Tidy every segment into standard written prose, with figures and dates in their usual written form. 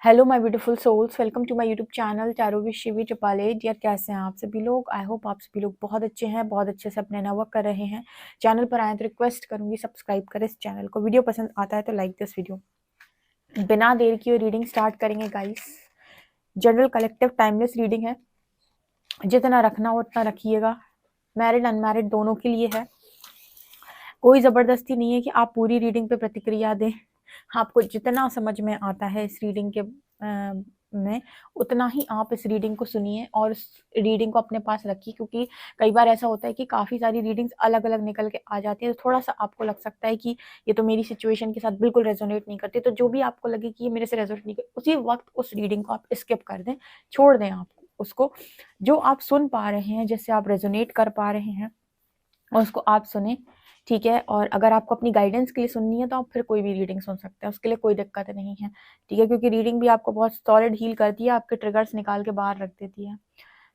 Hello my beautiful souls, welcome to my YouTube channel tarot with Shivi Chapale. यार कैसे हैं आप सभी लोग? आई होप आप सभी लोग बहुत अच्छे हैं, बहुत अच्छे से अपने वर्क कर रहे हैं। चैनल पर आए तो रिक्वेस्ट करूंगी सब्सक्राइब करें इस चैनल को। वीडियो पसंद आता है तो लाइक दिस वीडियो। बिना देर किए रीडिंग स्टार्ट करेंगे guys. General collective timeless reading है, जितना रखना हो उतना रखिएगा। मैरिड अनमैरिड दोनों के लिए है। कोई ज़बरदस्ती नहीं है कि आप पूरी रीडिंग पे प्रतिक्रिया दें। आपको जितना समझ में आता है इस रीडिंग के में, उतना ही आप इस रीडिंग को सुनिए और इस रीडिंग को अपने पास रखिए, क्योंकि कई बार ऐसा होता है कि काफ़ी सारी रीडिंग्स अलग अलग निकल के आ जाती है। तो थोड़ा सा आपको लग सकता है कि ये तो मेरी सिचुएशन के साथ बिल्कुल रेजोनेट नहीं करती। तो जो भी आपको लगे कि ये मेरे से रेजोनेट नहीं कर, उसी वक्त उस रीडिंग को आप स्किप कर दें, छोड़ दें आप उसको। जो आप सुन पा रहे हैं, जिससे आप रेजोनेट कर पा रहे हैं, और उसको आप सुने, ठीक है। और अगर आपको अपनी गाइडेंस के लिए सुननी है तो आप फिर कोई भी रीडिंग सुन सकते हैं, उसके लिए कोई दिक्कत नहीं है, ठीक है। क्योंकि रीडिंग भी आपको बहुत सॉलिड हील करती है, आपके ट्रिगर्स निकाल के बाहर रख देती है।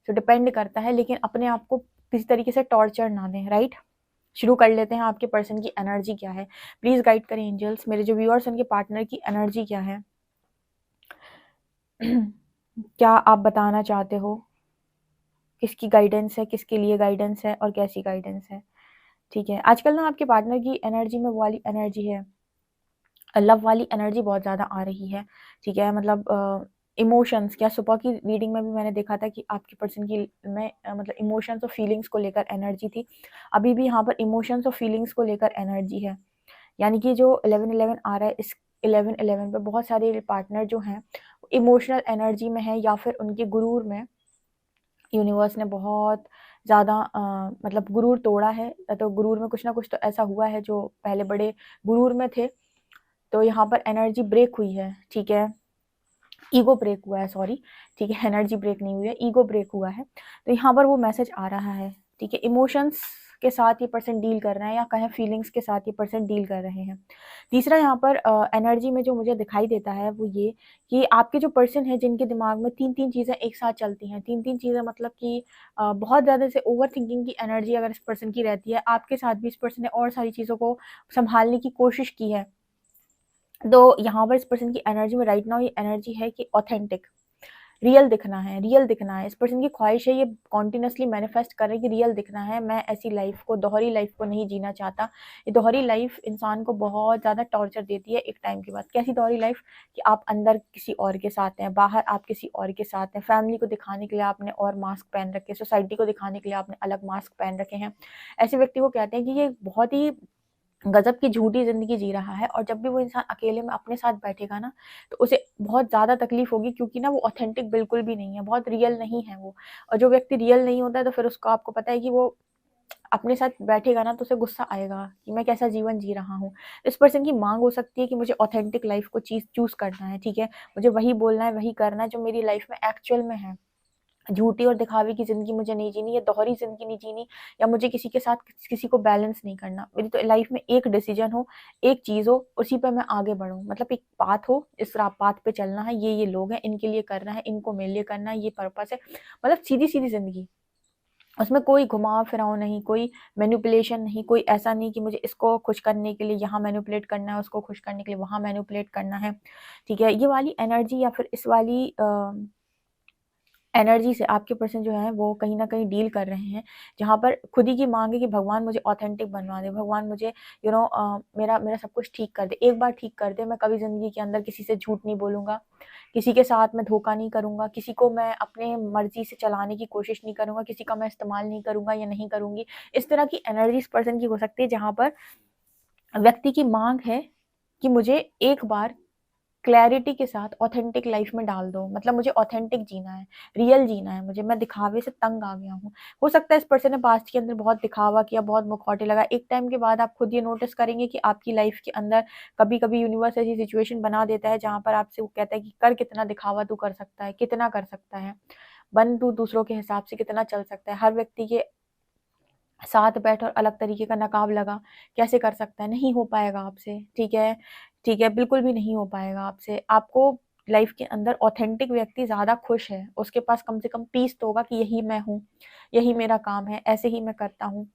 तो डिपेंड करता है, लेकिन अपने आप को किसी तरीके से टॉर्चर ना दें, राइट। शुरू कर लेते हैं। आपके पर्सन की एनर्जी क्या है, प्लीज गाइड करें एंजल्स। मेरे जो व्यूअर्स, उनके पार्टनर की एनर्जी क्या है? क्या आप बताना चाहते हो? किसकी गाइडेंस है, किसके लिए गाइडेंस है, और कैसी गाइडेंस है? ठीक है। आजकल ना आपके पार्टनर की एनर्जी में वो वाली एनर्जी है, लव वाली एनर्जी बहुत ज़्यादा आ रही है, ठीक है। मतलब इमोशंस, क्या सुबह की रीडिंग में भी मैंने देखा था कि आपकी पर्सन की में मतलब इमोशंस और फीलिंग्स को लेकर एनर्जी थी। अभी भी यहाँ पर इमोशंस और फीलिंग्स को लेकर एनर्जी है। यानी कि जो 11-11 आ रहा है, इस 11-11 पे बहुत सारे पार्टनर जो हैं इमोशनल एनर्जी में है, या फिर उनके गुरूर में यूनिवर्स ने बहुत ज़्यादा मतलब गुरूर तोड़ा है। तो गुरूर में कुछ ना कुछ तो ऐसा हुआ है, जो पहले बड़े गुरूर में थे, तो यहाँ पर एनर्जी ब्रेक हुई है, ठीक है। ईगो ब्रेक हुआ है, सॉरी, ठीक है। एनर्जी ब्रेक नहीं हुई है, ईगो ब्रेक हुआ है। तो यहाँ पर वो मैसेज आ रहा है, ठीक है। इमोशंस के साथ ये पर्सन डील कर रहे हैं, या कहें फीलिंग्स के साथ ये पर्सन डील कर रहे हैं। तीसरा यहाँ पर एनर्जी में जो मुझे दिखाई देता है वो ये कि आपके जो पर्सन है, जिनके दिमाग में तीन तीन चीज़ें एक साथ चलती हैं, तीन तीन चीज़ें मतलब कि बहुत ज़्यादा से ओवर थिंकिंग की एनर्जी अगर इस पर्सन की रहती है, आपके साथ भी इस पर्सन ने और सारी चीज़ों को संभालने की कोशिश की है। तो यहाँ पर इस पर्सन की एनर्जी में राइट नाउ ये एनर्जी है कि ऑथेंटिक, रियल दिखना है, रियल दिखना है। इस पर्सन की ख्वाहिश है, ये कॉन्टिन्यूसली मैनिफेस्ट कर रहे हैं कि रियल दिखना है। मैं ऐसी लाइफ को, दोहरी लाइफ को नहीं जीना चाहता। ये दोहरी लाइफ इंसान को बहुत ज़्यादा टॉर्चर देती है एक टाइम के बाद। कैसी दोहरी लाइफ? कि आप अंदर किसी और के साथ हैं, बाहर आप किसी और के साथ हैं। फैमिली को दिखाने के लिए आपने और मास्क पहन रखे, सोसाइटी को दिखाने के लिए आपने अलग मास्क पहन रखे हैं। ऐसे व्यक्ति को कहते हैं कि ये बहुत ही गजब की झूठी जिंदगी जी रहा है। और जब भी वो इंसान अकेले में अपने साथ बैठेगा ना, तो उसे बहुत ज़्यादा तकलीफ होगी, क्योंकि ना वो ऑथेंटिक बिल्कुल भी नहीं है, बहुत रियल नहीं है वो। और जो व्यक्ति रियल नहीं होता है, तो फिर उसको, आपको पता है कि वो अपने साथ बैठेगा ना, तो उसे गुस्सा आएगा कि मैं कैसा जीवन जी रहा हूँ। इस पर्सन की मांग हो सकती है कि मुझे ऑथेंटिक लाइफ को चूज करना है, ठीक है। मुझे वही बोलना है, वही करना है जो मेरी लाइफ में एक्चुअल में है। झूठी और दिखावे की ज़िंदगी मुझे नहीं जीनी, या दोहरी ज़िंदगी नहीं जीनी, या मुझे किसी के साथ किसी को बैलेंस नहीं करना। मेरी तो लाइफ में एक डिसीजन हो, एक चीज़ हो, उसी पे मैं आगे बढ़ूँ। मतलब एक पाथ हो, इस पाथ पे चलना है, ये लोग हैं, इनके लिए करना है, इनको मेरे लिए करना है, ये पर्पस है। मतलब सीधी-सीधी ज़िंदगी। उसमें कोई घुमाव-फिराव नहीं, कोई मैनिपुलेशन नहीं, कोई ऐसा नहीं कि मुझे इसको खुश करने के लिए यहाँ मैनिपुलेट करना है, उसको खुश करने के लिए वहाँ मैनिपुलेट करना है, ठीक है। ये वाली एनर्जी, या फिर इस वाली एनर्जी से आपके पर्सन जो है वो कहीं न कहीं डील कर रहे हैं, जहाँ पर खुद ही की माँग है कि भगवान मुझे ऑथेंटिक बनवा दे, भगवान मुझे मेरा मेरा सब कुछ ठीक कर दे, एक बार ठीक कर दे। मैं कभी ज़िंदगी के अंदर किसी से झूठ नहीं बोलूँगा, किसी के साथ मैं धोखा नहीं करूँगा, किसी को मैं अपने मर्ज़ी से चलाने की कोशिश नहीं करूँगा, किसी का मैं इस्तेमाल नहीं करूँगा या नहीं करूँगी। इस तरह की एनर्जी इस पर्सन की हो सकती है, जहाँ पर व्यक्ति की माँग है कि मुझे एक बार क्लैरिटी के साथ ऑथेंटिक लाइफ में डाल दो। मतलब मुझे ऑथेंटिक जीना है, रियल जीना है मुझे। मैं दिखावे से तंग आ गया हूँ। हो सकता है इस पर्सन ने पास्ट के अंदर बहुत दिखावा किया, बहुत मुखौटे लगा। एक टाइम के बाद आप खुद ये नोटिस करेंगे कि आपकी लाइफ के अंदर कभी-कभी यूनिवर्स ऐसी सिचुएशन बना देता है, जहाँ पर आपसे वो कहता है कि कर कितना दिखावा तू कर सकता है, कितना कर सकता है? बन तू दूसरों के हिसाब से, कितना चल सकता है? हर व्यक्ति के साथ बैठ और अलग तरीके का नकाब लगा, कैसे कर सकता है? नहीं हो पाएगा आपसे, ठीक है? ठीक है, बिल्कुल भी नहीं हो पाएगा आपसे। आपको लाइफ के अंदर ऑथेंटिक व्यक्ति ज़्यादा खुश है, उसके पास कम से कम पीस तो होगा कि यही मैं हूँ, यही मेरा काम है, ऐसे ही मैं करता हूँ।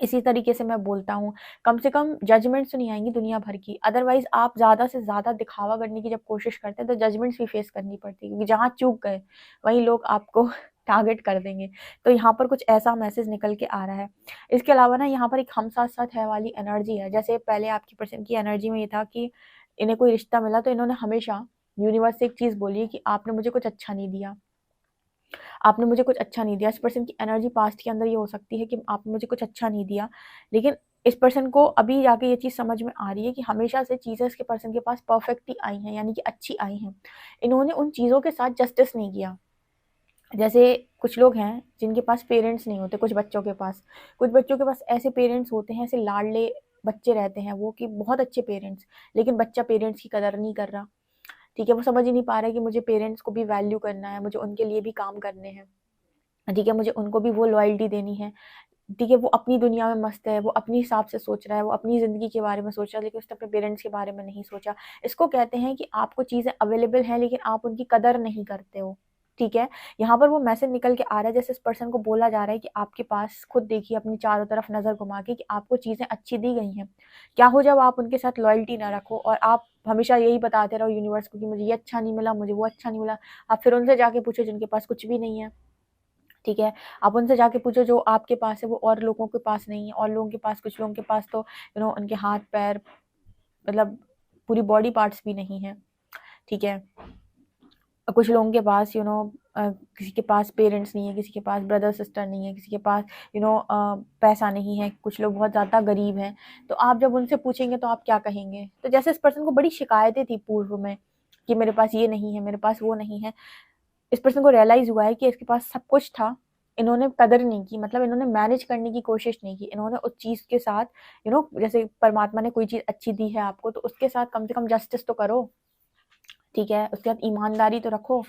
इसी तरीके से मैं बोलता हूँ, कम से कम जजमेंट्स तो नहीं आएँगी दुनिया भर की, अदरवाइज़ आप ज़्यादा से ज़्यादा दिखावा करने की जब कोशिश करते हैं, तो जजमेंट्स भी फेस करनी पड़ती है, क्योंकि जहाँ चूक गए, वहीं लोग आपको टारगेट कर देंगे। तो यहाँ पर कुछ ऐसा मैसेज निकल के आ रहा है। इसके अलावा ना यहाँ पर एक हम साथ-साथ है वाली एनर्जी है, जैसे पहले आपकी पर्सन की एनर्जी में ये था कि इन्हें कोई रिश्ता मिला, तो इन्होंने हमेशा यूनिवर्स से एक चीज़ बोली है कि आपने मुझे कुछ अच्छा नहीं दिया। आपने मुझे कुछ अच्छा नहीं दिया। इस पर्सन की एनर्जी पास्ट के अंदर ये हो सकती है कि आपने मुझे कुछ अच्छा नहीं दिया, लेकिन इस पर्सन को अभी जाके ये चीज़ समझ में आ रही है कि हमेशा से चीज़ें इसके पर्सन के पास परफेक्ट ही आई हैं, यानी कि अच्छी आई हैं। इन्होंने उन चीज़ों के साथ जस्टिस नहीं किया। जैसे कुछ लोग हैं जिनके पास पेरेंट्स नहीं होते, कुछ बच्चों के पास। कुछ बच्चों के पास ऐसे पेरेंट्स होते हैं, ऐसे लाडले बच्चे रहते हैं वो कि बहुत अच्छे पेरेंट्स, लेकिन बच्चा पेरेंट्स की कदर नहीं कर रहा। ठीक है, वो समझ ही नहीं पा रहा है कि मुझे पेरेंट्स को भी वैल्यू करना है, मुझे उनके लिए भी काम करने हैं। ठीक है, मुझे उनको भी वो लॉयल्टी देनी है। ठीक है, वो अपनी दुनिया में मस्त है, वो अपने हिसाब से सोच रहा है, वो अपनी ज़िंदगी के बारे में सोच रहा है, लेकिन उसने अपने पेरेंट्स के बारे में नहीं सोचा। इसको कहते हैं कि आपको चीज़ें अवेलेबल हैं, लेकिन आप उनकी कदर नहीं करते हो। ठीक है? यहाँ पर वो मैसेज निकल के आ रहा है, जैसे इस पर्सन को बोला जा रहा है कि आपके पास खुद देखिए अपनी चारों तरफ नज़र घुमा के कि आपको चीज़ें अच्छी दी गई हैं। क्या हो जब आप उनके साथ लॉयल्टी ना रखो और आप हमेशा यही बताते रहो यूनिवर्स को कि मुझे ये अच्छा नहीं मिला, मुझे वो अच्छा नहीं मिला। आप फिर उनसे जाके पूछो जिनके पास कुछ भी नहीं है। ठीक है? आप उनसे जाके पूछो जो आपके पास है वो और लोगों के पास नहीं है, और लोगों के पास कुछ लोगों के पास तो उनके हाथ-पैर मतलब पूरी बॉडी पार्ट्स भी नहीं है। ठीक है? कुछ लोगों के पास किसी के पास पेरेंट्स नहीं है, किसी के पास ब्रदर सिस्टर नहीं है, किसी के पास पैसा नहीं है, कुछ लोग बहुत ज़्यादा गरीब हैं। तो आप जब उनसे पूछेंगे तो आप क्या कहेंगे? तो जैसे इस पर्सन को बड़ी शिकायतें थी पूर्व में कि मेरे पास ये नहीं है, मेरे पास वो नहीं है। इस पर्सन को रियलाइज़ हुआ है कि इसके पास सब कुछ था, इन्होंने कदर नहीं की, मतलब इन्होंने मैनेज करने की कोशिश नहीं की। इन्होंने उस चीज़ के साथ जैसे परमात्मा ने कोई चीज़ अच्छी दी है आपको, तो उसके साथ कम से कम जस्टिस तो करो। ठीक है? उसके साथ ईमानदारी तो रखो।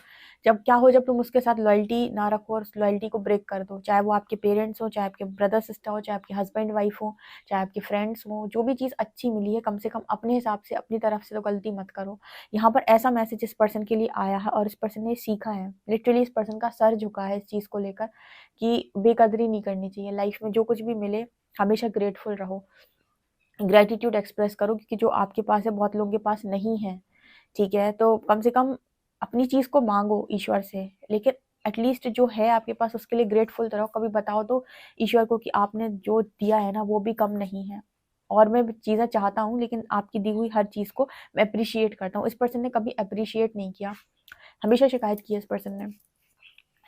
जब क्या हो जब तुम उसके साथ लॉयल्टी ना रखो और उस लॉयल्टी को ब्रेक कर दो, चाहे वो आपके पेरेंट्स हों, चाहे आपके ब्रदर-सिस्टर हो, चाहे आपके हस्बैंड-वाइफ हो, चाहे आपके फ्रेंड्स हों, जो भी चीज़ अच्छी मिली है कम से कम अपने हिसाब से, अपनी तरफ से तो गलती मत करो। यहाँ पर ऐसा मैसेज इस पर्सन के लिए आया है और इस पर्सन ने सीखा है। लिटरली इस पर्सन का सर झुका है इस चीज़ को लेकर कि बेकदरी नहीं करनी चाहिए। लाइफ में जो कुछ भी मिले, हमेशा ग्रेटफुल रहो। ग्रैटिट्यूड एक्सप्रेस करो, क्योंकि जो आपके पास है बहुत लोगों के पास नहीं है। ठीक है? तो कम से कम अपनी चीज़ को माँगो ईश्वर से, लेकिन एटलीस्ट जो है आपके पास उसके लिए ग्रेटफुल तो रहो। कभी बताओ तो ईश्वर को कि आपने जो दिया है ना वो भी कम नहीं है, और मैं चीज़ें चाहता हूँ, लेकिन आपकी दी हुई हर चीज़ को मैं एप्रिशिएट करता हूँ। इस पर्सन ने कभी एप्रिशिएट नहीं किया, हमेशा शिकायत की है इस पर्सन ने।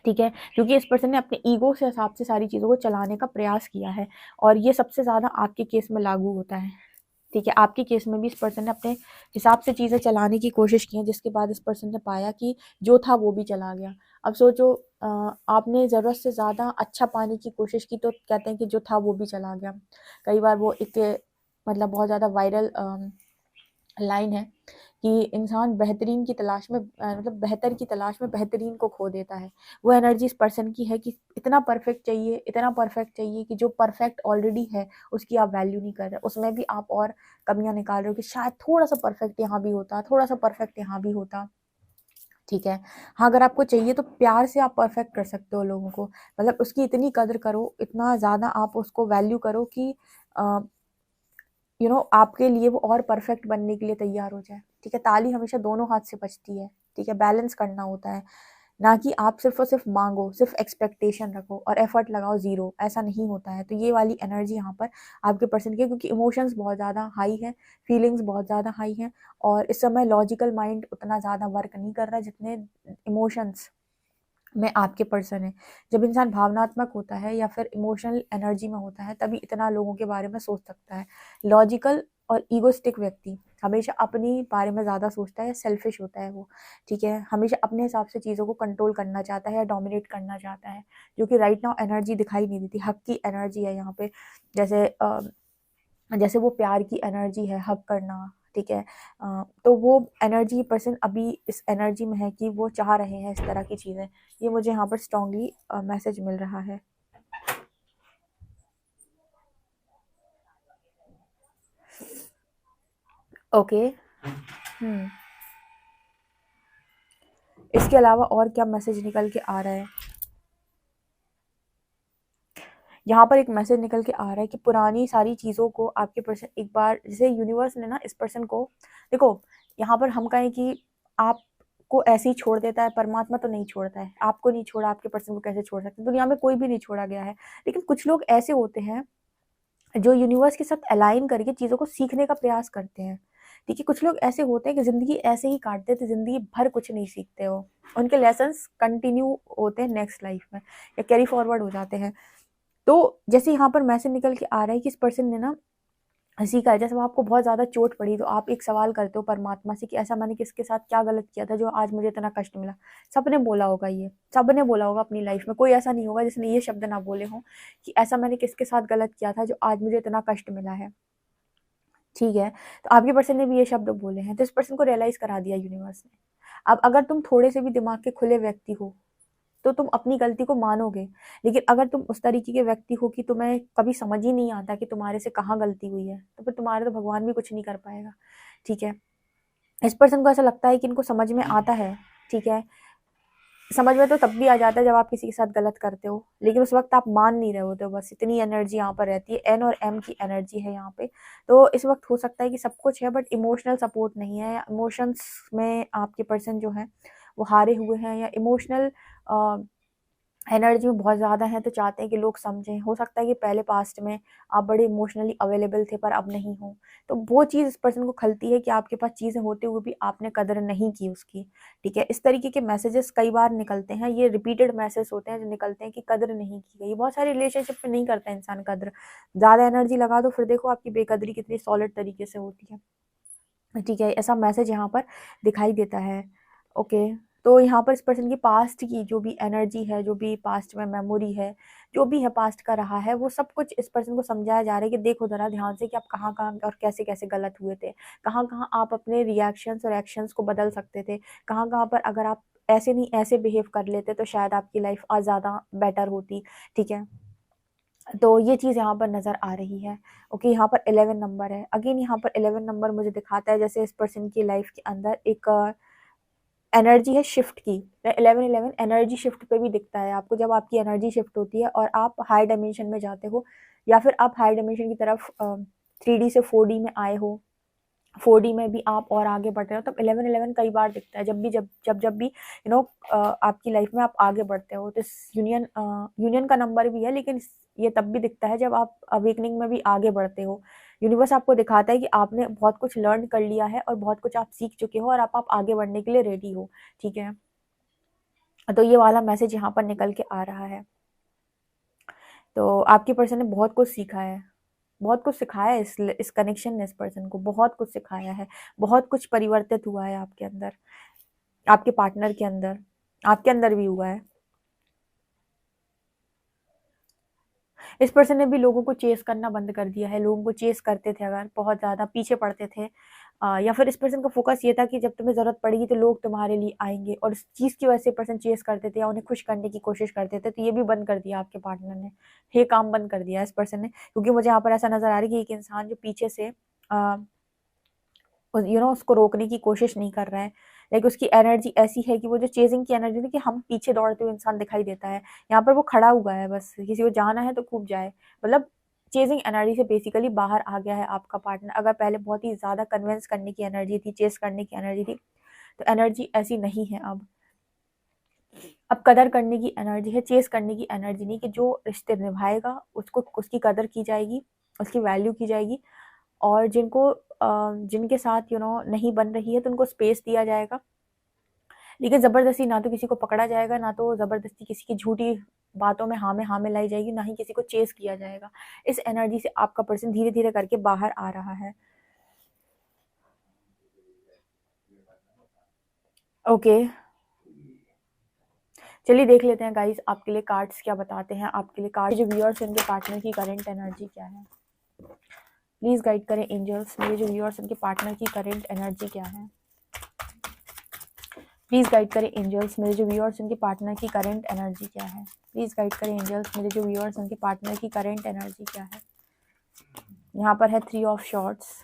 ठीक है? क्योंकि इस पर्सन ने अपने ईगो से हिसाब से सारी चीज़ों को चलाने का प्रयास किया है, और ये सबसे ज़्यादा आपके केस में लागू होता है। ठीक है? आपके केस में भी इस पर्सन ने अपने हिसाब से चीज़ें चलाने की कोशिश की है, जिसके बाद इस पर्सन ने पाया कि जो था वो भी चला गया। अब सोचो, आपने ज़रूरत से ज़्यादा अच्छा पाने की कोशिश की, तो कहते हैं कि जो था वो भी चला गया। कई बार वो एक मतलब बहुत ज़्यादा वायरल लाइन है कि इंसान बेहतरीन की तलाश में मतलब बेहतर की तलाश में बेहतरीन को खो देता है। वो एनर्जी इस पर्सन की है कि इतना परफेक्ट चाहिए कि जो परफेक्ट ऑलरेडी है उसकी आप वैल्यू नहीं कर रहे, उसमें भी आप और कमियां निकाल रहे हो कि शायद थोड़ा सा परफेक्ट यहाँ भी होता, थोड़ा सा परफेक्ट यहाँ भी होता। ठीक है? हाँ, अगर आपको चाहिए तो प्यार से आप परफेक्ट कर सकते हो लोगों को, मतलब उसकी इतनी कदर करो, इतना ज़्यादा आप उसको वैल्यू करो कि अ, आपके लिए वो और परफेक्ट बनने के लिए तैयार हो जाए। ठीक है? ताली हमेशा दोनों हाथ से बजती है। ठीक है? बैलेंस करना होता है, ना कि आप सिर्फ़ और सिर्फ़ माँगो, सिर्फ़ एक्सपेक्टेशन रखो और एफ़र्ट लगाओ ज़ीरो, ऐसा नहीं होता है। तो ये वाली एनर्जी यहाँ पर आपके पर्सन की है, क्योंकि इमोशंस बहुत ज़्यादा हाई हैं, फीलिंग्स बहुत ज़्यादा हाई हैं, और इस समय लॉजिकल माइंड उतना ज़्यादा वर्क नहीं कर रहा जितने इमोशंस में आपके पर्सन है। जब इंसान भावनात्मक होता है या फिर इमोशनल एनर्जी में होता है, तभी इतना लोगों के बारे में सोच सकता है। लॉजिकल और ईगोइस्टिक व्यक्ति हमेशा अपनी बारे में ज़्यादा सोचता है, सेल्फिश होता है वो। ठीक है? हमेशा अपने हिसाब से चीज़ों को कंट्रोल करना चाहता है या डोमिनेट करना चाहता है, जो कि राइट नाउ एनर्जी दिखाई नहीं देती। हक की एनर्जी है यहाँ पे। जैसे जैसे वो प्यार की एनर्जी है, हग करना। ठीक है? तो वो एनर्जी पर्सन अभी इस एनर्जी में है कि वो चाह रहे हैं इस तरह की चीज़ें। ये मुझे यहाँ पर स्ट्रांगली मैसेज मिल रहा है। ओके। इसके अलावा और क्या मैसेज निकल के आ रहा है? यहाँ पर एक मैसेज निकल के आ रहा है कि पुरानी सारी चीज़ों को आपके पर्सन एक बार, जैसे यूनिवर्स ने ना इस पर्सन को, देखो यहाँ पर हम कहें कि आपको ऐसे ही छोड़ देता है, परमात्मा तो नहीं छोड़ता है। आपको नहीं छोड़ा, आपके पर्सन को कैसे छोड़ सकते? दुनिया में कोई भी नहीं छोड़ा गया है। लेकिन कुछ लोग ऐसे होते हैं जो यूनिवर्स के साथ अलाइन करके चीज़ों को सीखने का प्रयास करते हैं। ठीक है, कुछ लोग ऐसे होते हैं कि ज़िंदगी ऐसे ही काट देते, ज़िंदगी भर कुछ नहीं सीखते हो, उनके लेसन्स कंटिन्यू होते हैं नेक्स्ट लाइफ में, या कैरी फॉरवर्ड हो जाते हैं। तो जैसे यहाँ पर मैसेज निकल के आ रहा है कि इस पर्सन ने ना सीखा है, जैसे वो आपको बहुत ज़्यादा चोट पड़ी तो आप एक सवाल करते हो परमात्मा से कि ऐसा मैंने किसके साथ क्या गलत किया था जो आज मुझे इतना कष्ट मिला। सबने बोला होगा, ये सबने बोला होगा अपनी लाइफ में, कोई ऐसा नहीं होगा जिसने ये शब्द ना बोले हों कि ऐसा मैंने किसके साथ गलत किया था जो आज मुझे इतना कष्ट मिला है। ठीक है, तो आपके पर्सन ने भी ये शब्द बोले हैं, तो इस पर्सन को रियलाइज़ करा दिया यूनिवर्स ने। अब अगर तुम थोड़े से भी दिमाग के खुले व्यक्ति हो, तो तुम अपनी गलती को मानोगे। लेकिन अगर तुम उस तरीके के व्यक्ति हो कि तुम्हें कभी समझ ही नहीं आता कि तुम्हारे से कहाँ गलती हुई है, तो फिर तुम्हारे तो भगवान भी कुछ नहीं कर पाएगा। ठीक है, इस पर्सन को ऐसा लगता है कि इनको समझ में आता है। ठीक है, समझ में तो तब भी आ जाता है जब आप किसी के साथ गलत करते हो, लेकिन उस वक्त आप मान नहीं रहे होते हो। बस इतनी एनर्जी यहाँ पर रहती है, एन और एम की एनर्जी है यहाँ पे। तो इस वक्त हो सकता है कि सब कुछ है बट इमोशनल सपोर्ट नहीं है, या इमोशंस में आपके पर्सन जो है वो हारे हुए हैं, या इमोशनल एनर्जी में बहुत ज़्यादा है, तो चाहते हैं कि लोग समझें। हो सकता है कि पहले पास्ट में आप बड़े इमोशनली अवेलेबल थे पर अब नहीं हो, तो वो चीज़ इस पर्सन को खलती है कि आपके पास चीज़ें होते हुए भी आपने कदर नहीं की उसकी। ठीक है, इस तरीके के मैसेजेस कई बार निकलते हैं, ये रिपीटेड मैसेज होते हैं जो निकलते हैं कि कदर नहीं की गई। बहुत सारे रिलेशनशिप में नहीं करता इंसान कदर, ज़्यादा एनर्जी लगा दो फिर देखो आपकी बेकदरी कितनी सॉलिड तरीके से होती है। ठीक है, ऐसा मैसेज यहाँ पर दिखाई देता है। ओके, तो यहाँ पर इस पर्सन की पास्ट की जो भी एनर्जी है, जो भी पास्ट में मेमोरी है, जो भी है पास्ट का रहा है, वो सब कुछ इस पर्सन को समझाया जा रहा है कि देखो ज़रा ध्यान से कि आप कहाँ-कहाँ और कैसे-कैसे गलत हुए थे। कहाँ-कहाँ आप अपने रिएक्शंस और एक्शंस को बदल सकते थे। कहाँ-कहाँ पर अगर आप ऐसे नहीं ऐसे बिहेव कर लेते तो शायद आपकी लाइफ और ज़्यादा बेटर होती। ठीक है? तो ये चीज़ यहाँ पर नज़र आ रही है। ओके, यहाँ पर 11 नंबर है। अगेन यहाँ पर 11 नंबर मुझे दिखाता है जैसे इस पर्सन की लाइफ के अंदर एक एनर्जी है शिफ्ट की। 11-11 एनर्जी शिफ्ट पे भी दिखता है आपको, जब आपकी एनर्जी शिफ्ट होती है और आप हाई डायमेंशन में जाते हो, या फिर आप हाई डायमेंशन की तरफ 3D से 4D में आए हो, 4D में भी आप और आगे बढ़ रहे हो, तब 11-11 कई बार दिखता है। जब भी आपकी लाइफ में आप आगे बढ़ते हो, तो इस यूनियन का नंबर भी है, लेकिन ये तब भी दिखता है जब आप अवेकनिंग में भी आगे बढ़ते हो। यूनिवर्स आपको दिखाता है कि आपने बहुत कुछ लर्न कर लिया है और बहुत कुछ आप सीख चुके हो और आप आगे बढ़ने के लिए रेडी हो। ठीक है, तो ये वाला मैसेज यहाँ पर निकल के आ रहा है। तो आपकी पर्सन ने बहुत कुछ सीखा है, बहुत कुछ सिखाया है, इस कनेक्शन ने इस पर्सन को बहुत कुछ सिखाया है, बहुत कुछ परिवर्तित हुआ है आपके अंदर, आपके पार्टनर के अंदर, आपके अंदर भी हुआ है। इस पर्सन ने भी लोगों को चेस करना बंद कर दिया है। लोगों को चेस करते थे, अगर बहुत ज़्यादा पीछे पड़ते थे, या फिर इस पर्सन का फोकस ये था कि जब तुम्हें ज़रूरत पड़ेगी तो लोग तुम्हारे लिए आएंगे, और इस चीज़ की वजह से पर्सन चेस करते थे या उन्हें खुश करने की कोशिश करते थे। तो ये भी बंद कर दिया आपके पार्टनर ने, ये काम बंद कर दिया इस पर्सन ने, क्योंकि मुझे यहाँ पर ऐसा नज़र आ रहा है कि एक इंसान जो पीछे से उसको रोकने की कोशिश नहीं कर रहा है। लाइक उसकी एनर्जी ऐसी है कि वो जो चेजिंग की एनर्जी थी कि हम पीछे दौड़ते हुए इंसान दिखाई देता है, यहाँ पर वो खड़ा हुआ है, बस किसी को जाना है तो खूब जाए। मतलब चेजिंग एनर्जी से बेसिकली बाहर आ गया है आपका पार्टनर। अगर पहले बहुत ही ज़्यादा कन्विंस करने की एनर्जी थी, चेस करने की एनर्जी थी, तो एनर्जी ऐसी नहीं है अब कदर करने की एनर्जी है, चेस करने की एनर्जी नहीं, कि जो रिश्ते निभाएगा उसको उसकी कदर की जाएगी, उसकी वैल्यू की जाएगी, और जिनके साथ नहीं बन रही है तो उनको स्पेस दिया जाएगा। लेकिन ज़बरदस्ती ना तो किसी को पकड़ा जाएगा, ना तो ज़बरदस्ती किसी की झूठी बातों में हाँ मिलाई जाएगी, ना ही किसी को चेस किया जाएगा। इस एनर्जी से आपका पर्सन धीरे धीरे करके बाहर आ रहा है। ओके, चलिए देख लेते हैं गाइस आपके लिए कार्ड्स क्या बताते हैं। आपके लिए कार्ड जो व्यूअर्स उनके पार्टनर की करंट एनर्जी क्या है, प्लीज गाइड करें एंजल्स। मेरे जो व्यूअर्स उनके पार्टनर की करंट एनर्जी क्या है, प्लीज गाइड करें एंजल्स। मेरे जो व्यूअर्स उनके पार्टनर की करंट एनर्जी क्या है, प्लीज गाइड करें एंजल्स। मेरे जो व्यूअर्स उनके पार्टनर की करंट एनर्जी क्या है। यहाँ पर है 3 ऑफ शॉर्ट्स,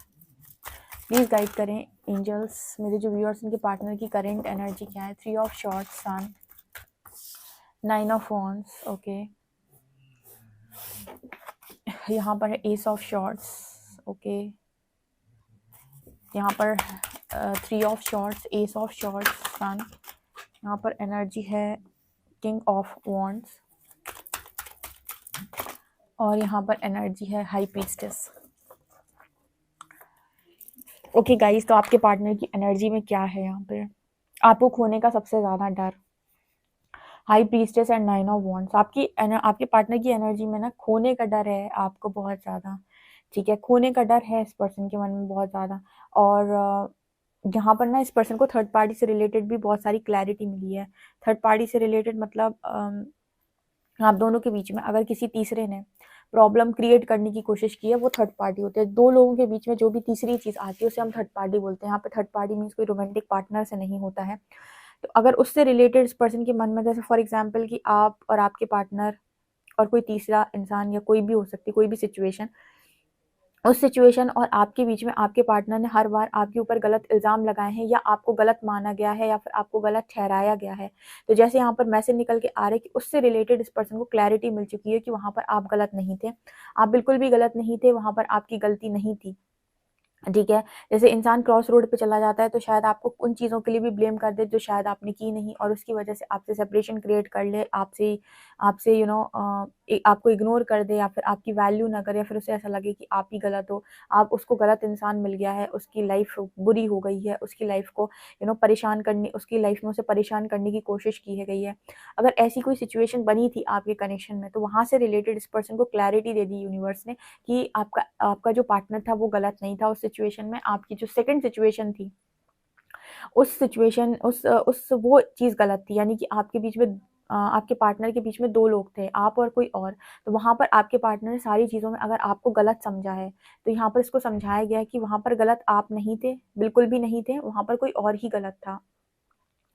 प्लीज गाइड करें एंजल्स। मेरे जो व्यूअर्स उनके पार्टनर की करंट एनर्जी क्या है। 3 of swords, sun, 9 of wands, okay, यहाँ पर है एस ऑफ शॉर्ट्स, ओके, यहाँ पर 3 of swords, ace of swords, sun. यहाँ पर एनर्जी है किंग ऑफ वॉन्ड्स, और यहाँ पर एनर्जी है हाई प्रीस्टेस। ओके गाइस, तो आपके पार्टनर की एनर्जी में क्या है यहाँ पे? आपको खोने का सबसे ज़्यादा डर, high priestess and 9 of wands. आपके पार्टनर की एनर्जी में ना खोने का डर है आपको बहुत ज़्यादा, ठीक है, खोने का डर है इस पर्सन के मन में बहुत ज़्यादा। और यहाँ पर ना इस पर्सन को थर्ड पार्टी से रिलेटेड भी बहुत सारी क्लैरिटी मिली है। थर्ड पार्टी से रिलेटेड मतलब आप दोनों के बीच में अगर किसी तीसरे ने प्रॉब्लम क्रिएट करने की कोशिश की है, वो थर्ड पार्टी होते हैं। दो लोगों के बीच में जो भी तीसरी चीज़ आती है उसे हम थर्ड पार्टी बोलते हैं। यहाँ पे थर्ड पार्टी मीन्स कोई रोमांटिक पार्टनर से नहीं होता है। तो अगर उससे रिलेटेड इस पर्सन के मन में, जैसे फॉर एग्जाम्पल कि आप और आपके पार्टनर और कोई तीसरा इंसान या कोई भी हो सकती, कोई भी सिचुएशन, उस सिचुएशन और आपके बीच में आपके पार्टनर ने हर बार आपके ऊपर गलत इल्ज़ाम लगाए हैं, या आपको गलत माना गया है, या फिर आपको गलत ठहराया गया है। तो जैसे यहाँ पर मैसेज निकल के आ रहे कि उससे रिलेटेड इस पर्सन को क्लैरिटी मिल चुकी है कि वहाँ पर आप गलत नहीं थे, आप बिल्कुल भी गलत नहीं थे, वहाँ पर आपकी गलती नहीं थी, ठीक है। जैसे इंसान क्रॉस रोड पे चला जाता है तो शायद आपको उन चीज़ों के लिए भी ब्लेम कर दे जो शायद आपने की नहीं, और उसकी वजह से आपसे सेपरेशन क्रिएट कर ले, आपसे आपसे आपको इग्नोर कर दे, या फिर आपकी वैल्यू ना करे, या फिर उसे ऐसा लगे कि आप ही गलत हो, आप उसको गलत इंसान मिल गया है, उसकी लाइफ बुरी हो गई है, उसकी लाइफ को परेशान करने, उसकी लाइफ में उसे परेशान करने की कोशिश की है गई है। अगर ऐसी कोई सिचुएशन बनी थी आपके कनेक्शन में, तो वहाँ से रिलेटेड इस पर्सन को क्लैरिटी दे दी यूनिवर्स ने कि आपका आपका जो पार्टनर था वो गलत नहीं था उस सिचुएशन में। आपकी जो सेकंड सिचुएशन थी, उस सिचुएशन उस वो चीज़ गलत थी, यानी कि आपके बीच में आपके पार्टनर के बीच में 2 लोग थे, आप और कोई और। तो वहाँ पर आपके पार्टनर ने सारी चीज़ों में अगर आपको गलत समझा है, तो यहाँ पर इसको समझाया गया है कि वहाँ पर गलत आप नहीं थे, बिल्कुल भी नहीं थे, वहाँ पर कोई और ही गलत था।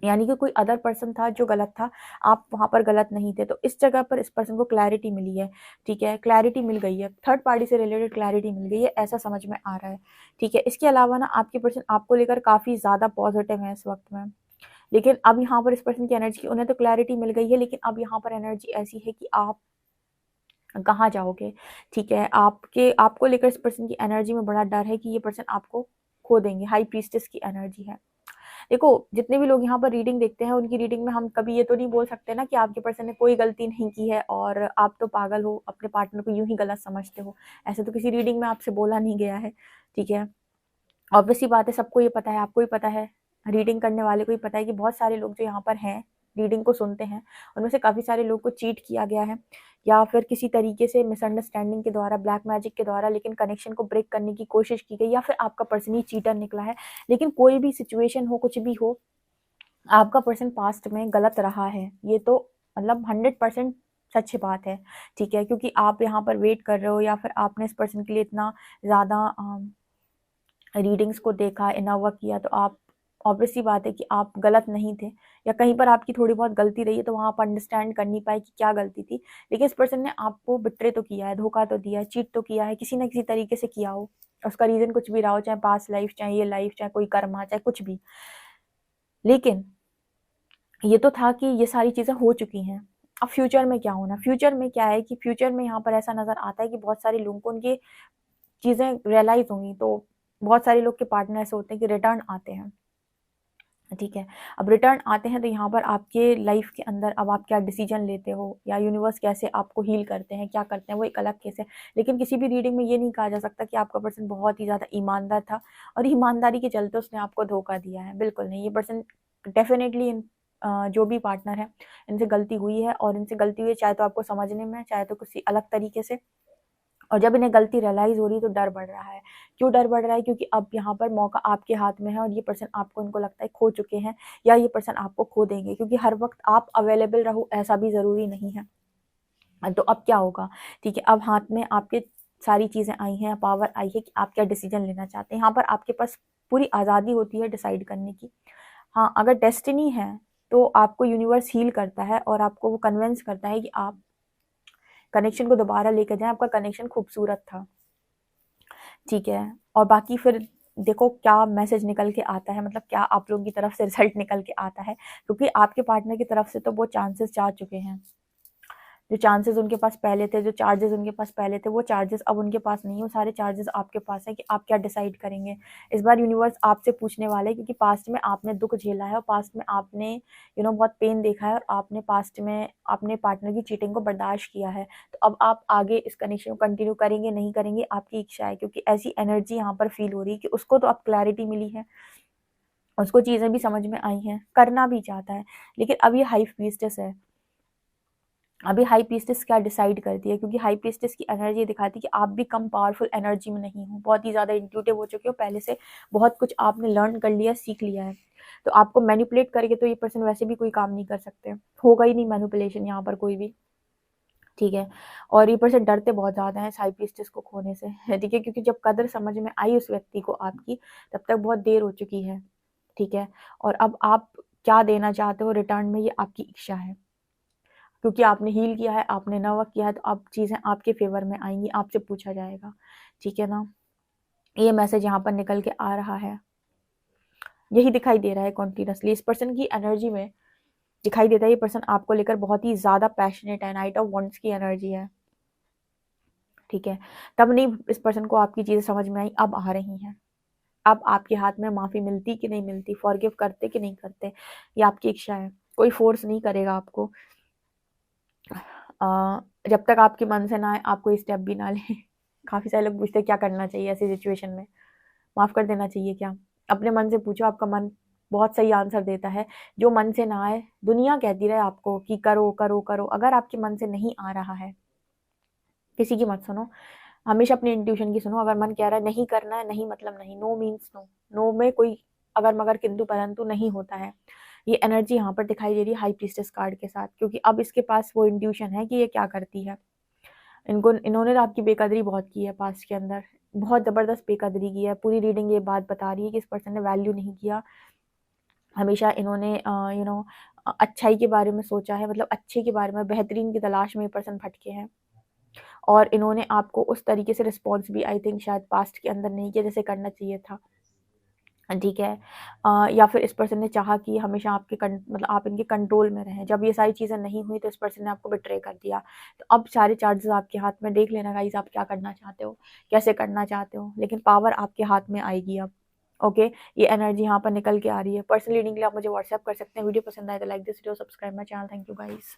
यानी कि कोई अदर पर्सन था जो गलत था, आप वहाँ पर गलत नहीं थे। तो इस जगह पर इस पर्सन को क्लैरिटी मिली है, ठीक है, क्लैरिटी मिल गई है, थर्ड पार्टी से रिलेटेड क्लैरिटी मिल गई है, ऐसा समझ में आ रहा है, ठीक है। इसके अलावा ना आपके पर्सन आपको लेकर काफ़ी ज़्यादा पॉजिटिव है इस वक़्त में। लेकिन अब यहाँ पर इस पर्सन की एनर्जी की उन्हें तो क्लैरिटी मिल गई है, लेकिन अब यहाँ पर एनर्जी ऐसी है कि आप कहाँ जाओगे, ठीक है। आपको लेकर इस पर्सन की एनर्जी में बड़ा डर है कि ये पर्सन आपको खो देंगे, हाई प्रीस्टेस की एनर्जी है। देखो, जितने भी लोग यहाँ पर रीडिंग देखते हैं, उनकी रीडिंग में हम कभी ये तो नहीं बोल सकते ना कि आपके पर्सन ने कोई गलती नहीं की है और आप तो पागल हो, अपने पार्टनर को यूँ ही गलत समझते हो। ऐसा तो किसी रीडिंग में आपसे बोला नहीं गया है, ठीक है। ऑब्वियस सी बात है, सबको ये पता है, आपको ही पता है, रीडिंग करने वाले को ही पता है कि बहुत सारे लोग जो यहाँ पर हैं, रीडिंग को सुनते हैं, उनमें से काफ़ी सारे लोग को चीट किया गया है, या फिर किसी तरीके से मिसअंडरस्टैंडिंग के द्वारा, ब्लैक मैजिक के द्वारा, लेकिन कनेक्शन को ब्रेक करने की कोशिश की गई, या फिर आपका पर्सन ही चीटर निकला है। लेकिन कोई भी सिचुएशन हो, कुछ भी हो, आपका पर्सन पास्ट में गलत रहा है, ये तो मतलब 100% सच बात है, ठीक है। क्योंकि आप यहाँ पर वेट कर रहे हो, या फिर आपने इस पर्सन के लिए इतना ज़्यादा रीडिंग्स को देखा, इनर वर्क किया, तो आप ऑब्वियस सी बात है कि आप गलत नहीं थे, या कहीं पर आपकी थोड़ी बहुत गलती रही है, तो वहाँ आप अंडरस्टैंड कर नहीं पाए कि क्या गलती थी। लेकिन इस पर्सन ने आपको बिट्रे तो किया है, धोखा तो दिया है, चीट तो किया है, किसी न किसी तरीके से किया हो, उसका रीज़न कुछ भी रहा हो, चाहे पास्ट लाइफ, चाहे ये लाइफ, चाहे कोई कर्मा, चाहे कुछ भी। लेकिन ये तो था कि ये सारी चीज़ें हो चुकी हैं। अब फ्यूचर में क्या होना, फ्यूचर में क्या है कि फ्यूचर में यहाँ पर ऐसा नज़र आता है कि बहुत सारे लोगों को उनकी चीज़ें रियलाइज़ होंगी, तो बहुत सारे लोग के पार्टनर ऐसे होते हैं कि रिटर्न आते हैं, ठीक है। अब रिटर्न आते हैं तो यहाँ पर आपके लाइफ के अंदर अब आप क्या डिसीजन लेते हो, या यूनिवर्स कैसे आपको हील करते हैं, क्या करते हैं, वो एक अलग केस है। लेकिन किसी भी रीडिंग में ये नहीं कहा जा सकता कि आपका पर्सन बहुत ही ज़्यादा ईमानदार था और ईमानदारी के चलते उसने आपको धोखा दिया है, बिल्कुल नहीं। ये पर्सन डेफिनेटली जो भी पार्टनर है, इनसे गलती हुई है, और इनसे गलती हुई है चाहे तो आपको समझने में, चाहे तो किसी अलग तरीके से। और जब इन्हें गलती रियलाइज़ हो रही है तो डर बढ़ रहा है। क्यों डर बढ़ रहा है? क्योंकि अब यहाँ पर मौका आपके हाथ में है, और ये पर्सन आपको, इनको लगता है, खो चुके हैं, या ये पर्सन आपको खो देंगे, क्योंकि हर वक़्त आप अवेलेबल रहो ऐसा भी ज़रूरी नहीं है। तो अब क्या होगा, ठीक है, अब हाथ में आपके सारी चीज़ें आई हैं, पावर आई है कि आप क्या डिसीजन लेना चाहते हैं। यहाँ पर आपके पास पूरी आज़ादी होती है डिसाइड करने की। हाँ, अगर डेस्टिनी है तो आपको यूनिवर्स हील करता है और आपको वो कन्विंस करता है कि आप कनेक्शन को दोबारा लेकर जाएँ, आपका कनेक्शन खूबसूरत था, ठीक है। और बाकी फिर देखो क्या मैसेज निकल के आता है, मतलब क्या आप लोगों की तरफ से रिजल्ट निकल के आता है, क्योंकि आपके पार्टनर की तरफ से तो वो चांसेस जा चुके हैं, जो चांसेस उनके पास पहले थे, जो चार्जेस उनके पास पहले थे, वो चार्जेस अब उनके पास नहीं है, वो सारे चार्जेस आपके पास है कि आप क्या डिसाइड करेंगे। इस बार यूनिवर्स आपसे पूछने वाला है, क्योंकि पास्ट में आपने दुख झेला है और पास्ट में आपने बहुत पेन देखा है और आपने पास्ट में अपने पार्टनर की चीटिंग को बर्दाश्त किया है। तो अब आप आगे इस कनेक्शन को कंटिन्यू करेंगे नहीं करेंगे, आपकी इच्छा है, क्योंकि ऐसी एनर्जी यहाँ पर फील हो रही है कि उसको तो अब क्लैरिटी मिली है, उसको चीज़ें भी समझ में आई हैं, करना भी चाहता है। लेकिन अब ये हाई प्रीस्टेस है, अभी हाई प्रीस्टेस क्या डिसाइड करती है, क्योंकि हाई प्रीस्टेस की एनर्जी दिखाती है कि आप भी कम पावरफुल एनर्जी में नहीं हो, बहुत ही ज़्यादा इंट्यूटिव हो चुके हो, पहले से बहुत कुछ आपने लर्न कर लिया, सीख लिया है। तो आपको मैनिपुलेट करके तो ये पर्सन वैसे भी कोई काम नहीं कर सकते, होगा ही नहीं मैनिपुलेशन यहाँ पर कोई भी, ठीक है। और ये पर्सन डरते बहुत ज़्यादा है हाई प्रीस्टेस को खोने से, ठीक है, क्योंकि जब कदर समझ में आई उस व्यक्ति को आपकी, तब तक बहुत देर हो चुकी है, ठीक है। और अब आप क्या देना चाहते हो रिटर्न में, ये आपकी इच्छा है, क्योंकि आपने हील किया है, आपने नया वर्क किया है, तो अब चीज़ें आपके फेवर में आएंगी, आपसे पूछा जाएगा, ठीक है ना। ये मैसेज यहाँ पर निकल के आ रहा है, यही दिखाई दे रहा है कॉन्टिन्यूसली इस पर्सन की एनर्जी में, दिखाई देता है ये पर्सन आपको लेकर बहुत ही ज़्यादा पैशनेट है, नाइट ऑफ वॉन्ड्स की एनर्जी है, ठीक है। तब नहीं इस पर्सन को आपकी चीज़ें समझ में आई, अब आ रही हैं। अब आपके हाथ में माफ़ी मिलती कि नहीं मिलती, फॉरगिव करते कि नहीं करते, ये आपकी इच्छा है, कोई फोर्स नहीं करेगा आपको। जब तक आपके मन से ना आए, आप कोई स्टेप भी ना लें। काफ़ी सारे लोग पूछते हैं क्या करना चाहिए ऐसी सिचुएशन में, माफ़ कर देना चाहिए क्या? अपने मन से पूछो, आपका मन बहुत सही आंसर देता है। जो मन से ना आए, दुनिया कहती रहे आपको कि करो करो करो, अगर आपके मन से नहीं आ रहा है, किसी की मत सुनो, हमेशा अपनी इंट्यूशन की सुनो। अगर मन कह रहा है नहीं करना है, नहीं मतलब नहीं, नो मीन्स नो, नो में कोई अगर मगर किंतु परंतु नहीं होता है। ये एनर्जी यहाँ पर दिखाई दे रही है हाई प्रीस्टेस कार्ड के साथ, क्योंकि अब इसके पास वो इंट्यूशन है कि ये क्या करती है। इन्होंने तो आपकी बेकदरी बहुत की है पास्ट के अंदर, बहुत ज़बरदस्त बेकदरी की है। पूरी रीडिंग ये बात बता रही है कि इस पर्सन ने वैल्यू नहीं किया, हमेशा इन्होंने अच्छाई के बारे में सोचा है, मतलब अच्छे के बारे में, बेहतरीन की तलाश में ये पर्सन भटके हैं। और इन्होंने आपको उस तरीके से रिस्पॉन्स भी आई थिंक शायद पास्ट के अंदर नहीं किया जैसे करना चाहिए था, ठीक है। या फिर इस पर्सन ने चाहा कि हमेशा आपके मतलब आप इनके कंट्रोल में रहें। जब ये सारी चीज़ें नहीं हुई तो इस पर्सन ने आपको बिट्रे कर दिया। तो अब सारे चार्जेस आपके हाथ में, देख लेना गाइस आप क्या करना चाहते हो, कैसे करना चाहते हो, लेकिन पावर आपके हाथ में आएगी अब, ओके। ये एनर्जी यहाँ पर निकल के आ रही है। पर्सनल रीडिंग के लिए आप मुझे व्हाट्सएप कर सकते हैं। वीडियो पसंद आए तो like this video, subscribe my channel. Thank you guys.